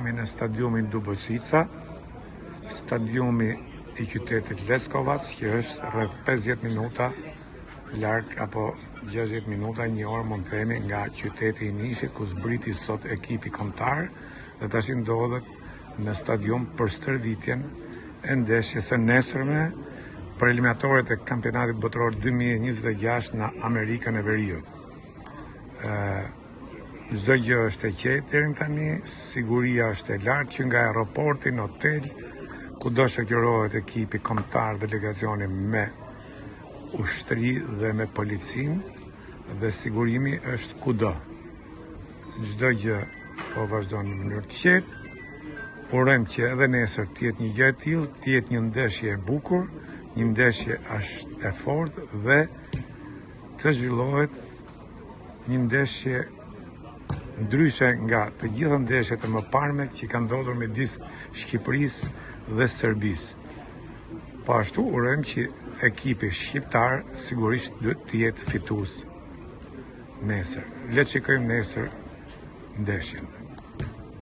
Jemi në stadiumin Dubocica, stadiumi i qytetit Leskovac, që është rreth 50 minuta larg apo 60 minuta, një orë mund të themi, nga qyteti i Nishit, ku zbriti sot ekipi kombëtar dhe tash ndodhet në stadium për stërvitjen e ndeshjes së nesërme për eliminatorët e kampionatit botëror 2026 në Amerikën e Veriut. Çdo gjë është e qetë deri tani, siguria është e lartë që nga aeroporti në hotel, kudo shoqërohet ekipi kombëtar, delegacioni me ushtri dhe me policin, dhe sigurimi është kudo. Çdo gjë po vazhdon në mënyrë të qetë. Urojmë që edhe nesër të jetë një gjë e tillë, të jetë një ndeshje e bukur, një ndeshje e fortë dhe të zhvillohet një ndeshje ndryshe nga të gjitha ndeshjet e mëparme që kanë ndodhur midis Shqipërisë dhe Serbisë. Po ashtu urojmë që ekipi shqiptar sigurisht duhet të jetë fitues nesër. Le të shikojmë nesër ndeshjen.